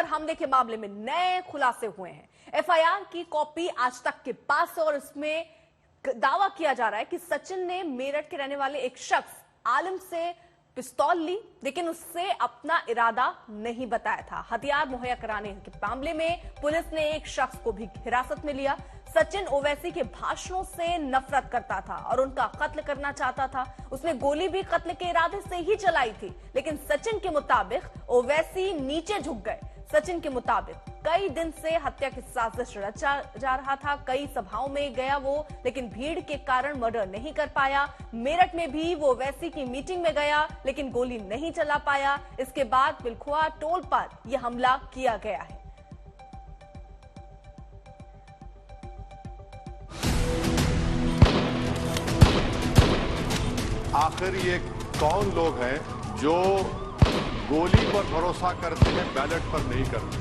हमले के मामले में नए खुलासे हुए हैं। एफआईआर की कॉपी आज तक के पास है और इसमें दावा किया जा रहा है कि सचिन ने मेरठ के रहने वाले एक शख्स आलम से पिस्तौल ली, लेकिन उससे अपना इरादा नहीं बताया था। हथियार मुहैया कराने के मामले में पुलिस ने एक शख्स को भी हिरासत में लिया। सचिन ओवैसी के भाषणों से नफरत करता था और उनका कत्ल करना चाहता था। उसने गोली भी कत्ल के इरादे से ही चलाई थी, लेकिन सचिन के मुताबिक ओवैसी नीचे झुक गए। सचिन के मुताबिक कई दिन से हत्या की साजिश रचा जा रहा था। कई सभाओं में गया वो, लेकिन भीड़ के कारण मर्डर नहीं कर पाया। मेरठ में भी वो ओवैसी की मीटिंग में गया, लेकिन गोली नहीं चला पाया। इसके बाद बिलखुआ टोल पर यह हमला किया गया है। आखिर ये कौन लोग हैं जो गोली पर भरोसा करते हैं, बैलेट पर नहीं करते,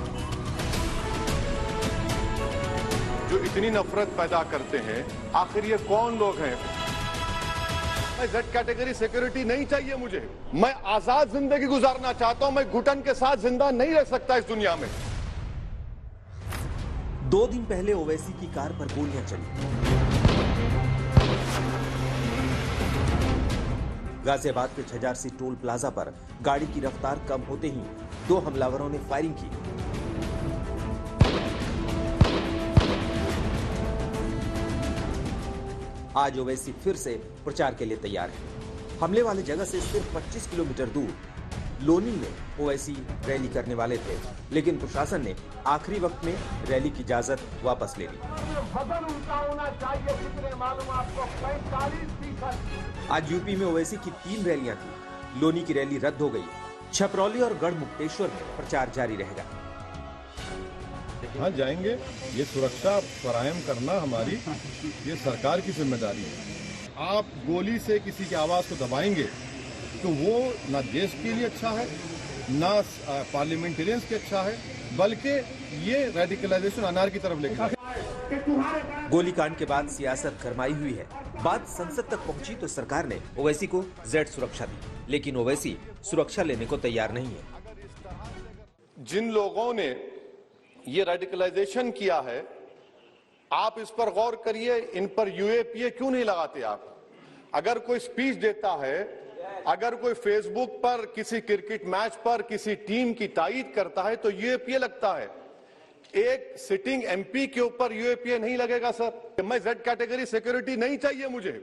जो इतनी नफरत पैदा करते हैं? आखिर ये कौन लोग हैं? मैं जेड कैटेगरी सिक्योरिटी नहीं चाहिए मुझे। मैं आजाद जिंदगी गुजारना चाहता हूं। मैं घुटन के साथ जिंदा नहीं रह सकता इस दुनिया में। 2 दिन पहले ओवैसी की कार पर गोलियां चली। गाजियाबाद के छजारसी टोल प्लाजा पर गाड़ी की रफ्तार कम होते ही 2 हमलावरों ने फायरिंग की। आज ओवैसी फिर से प्रचार के लिए तैयार है। हमले वाले जगह से सिर्फ 25 किलोमीटर दूर लोनी में ओवैसी रैली करने वाले थे, लेकिन प्रशासन ने आखिरी वक्त में रैली की इजाजत वापस ले ली। वजन उनका होना चाहिए, कितने मालूम आपको? 45%। आज यूपी में ओवैसी की 3 रैलियां थी। लोनी की रैली रद्द हो गई। छपरौली और गढ़मुक्तेश्वर में प्रचार जारी रहेगा। हाँ, जाएंगे। ये सुरक्षा फराहम करना हमारी ये सरकार की जिम्मेदारी है। आप गोली से किसी की आवाज को दबाएंगे तो वो ना देश के लिए अच्छा है, ना पार्लियामेंटेरियंस के अच्छा है, बल्कि ये रेडिकलाइजेशन अनार की तरफ लेकर। गोलीकांड के बाद सियासत गरमाई हुई है। बात संसद तक पहुंची तो सरकार ने ओवैसी को जेड सुरक्षा दी, लेकिन ओवैसी सुरक्षा लेने को तैयार नहीं है। जिन लोगों ने ये रेडिकलाइजेशन किया है, आप इस पर गौर करिए। इन पर यूएपीए क्यों नहीं लगाते आप? अगर कोई स्पीच देता है, अगर कोई फेसबुक पर किसी क्रिकेट मैच पर किसी टीम की तारीफ करता है तो यूएपीए लगता है। एक सिटिंग एमपी के ऊपर यूएपीए नहीं लगेगा सर। मैं जेड कैटेगरी सिक्योरिटी नहीं चाहिए मुझे।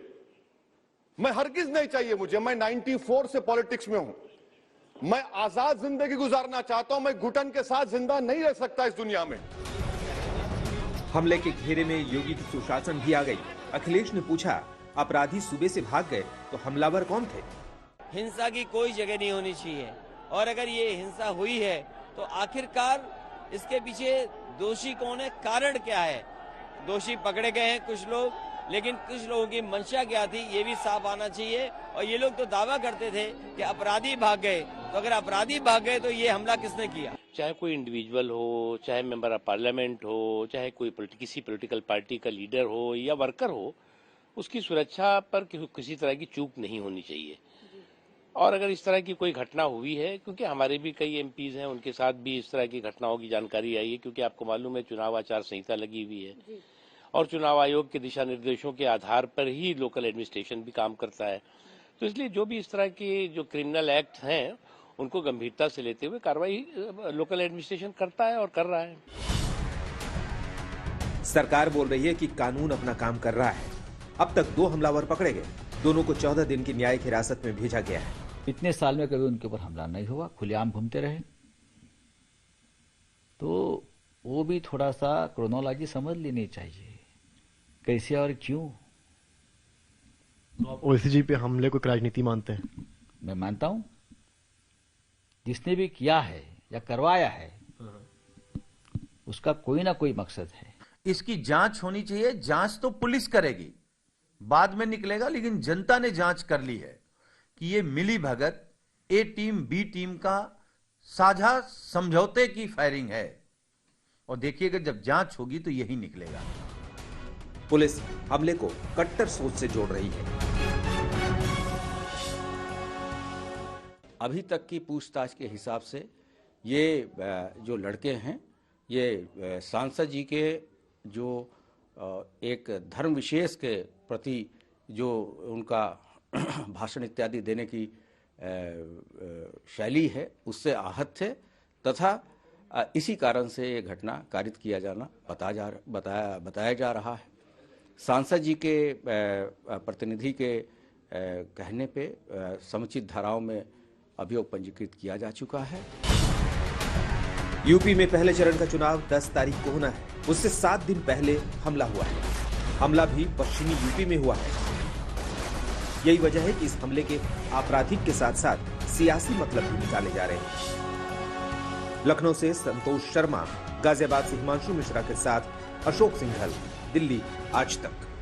मैं हरगिज नहीं चाहिए मुझे। मैं 94 से पॉलिटिक्स में हूं। मैं आजाद जिंदगी गुजारना चाहता हूं। मैं घुटन के साथ जिंदा नहीं रह सकता इस दुनिया में। हमले के घेरे में योगी की सुशासन भी आ गई। अखिलेश ने पूछा, अपराधी सूबे से भाग गए तो हमलावर कौन थे? हिंसा की कोई जगह नहीं होनी चाहिए, और अगर ये हिंसा हुई है तो आखिरकार इसके पीछे दोषी कौन है, कारण क्या है? दोषी पकड़े गए हैं कुछ लोग, लेकिन कुछ लोगों की मंशा क्या थी ये भी साफ आना चाहिए। और ये लोग तो दावा करते थे कि अपराधी भाग गए, तो अगर अपराधी भाग गए तो ये हमला किसने किया? चाहे कोई इंडिविजुअल हो, चाहे मेंबर ऑफ पार्लियामेंट हो, चाहे कोई किसी पॉलिटिकल पार्टी का लीडर हो या वर्कर हो, उसकी सुरक्षा पर किसी तरह की चूक नहीं होनी चाहिए। और अगर इस तरह की कोई घटना हुई है, क्योंकि हमारे भी कई एमपीज हैं, उनके साथ भी इस तरह की घटनाओं की जानकारी आई है, क्योंकि आपको मालूम है चुनाव आचार संहिता लगी हुई है और चुनाव आयोग के दिशा निर्देशों के आधार पर ही लोकल एडमिनिस्ट्रेशन भी काम करता है। तो इसलिए जो भी इस तरह के जो क्रिमिनल एक्ट हैं उनको गंभीरता से लेते हुए कार्रवाई लोकल एडमिनिस्ट्रेशन करता है और कर रहा है। सरकार बोल रही है कि कानून अपना काम कर रहा है। अब तक 2 हमलावर पकड़े गए। दोनों को 14 दिन की न्यायिक हिरासत में भेजा गया है। इतने साल में कभी उनके ऊपर हमला नहीं हुआ, खुलेआम घूमते रहे। तो वो भी थोड़ा सा क्रोनोलॉजी समझ लेनी चाहिए, कैसे और क्यों। तो आप ओवैसी पे हमले को राजनीति मानते हैं? मैं मानता हूं। जिसने भी किया है या करवाया है उसका कोई ना कोई मकसद है। इसकी जांच होनी चाहिए। जांच तो पुलिस करेगी, बाद में निकलेगा, लेकिन जनता ने जांच कर ली है कि ये मिली भगत ए टीम बी टीम का साझा समझौते की फायरिंग है। और देखिएगा जब जांच होगी तो यही निकलेगा। पुलिस हमले को कट्टर सोच से जोड़ रही है। अभी तक की पूछताछ के हिसाब से ये जो लड़के हैं ये सांसद जी के जो एक धर्म विशेष के प्रति जो उनका भाषण इत्यादि देने की शैली है उससे आहत थे तथा इसी कारण से ये घटना कारित किया जाना बताया जा रहा है। सांसद जी के प्रतिनिधि के कहने पे समुचित धाराओं में अभियोग पंजीकृत किया जा चुका है। यूपी में पहले चरण का चुनाव 10 तारीख को होना है। उससे 7 दिन पहले हमला हुआ है। हमला भी पश्चिमी यूपी में हुआ है। यही वजह है कि इस हमले के आपराधिक के साथ साथ सियासी मतलब भी निकाले जा रहे हैं। लखनऊ से संतोष शर्मा, गाजियाबाद से हिमांशु मिश्रा के साथ अशोक सिंघल, दिल्ली आज तक।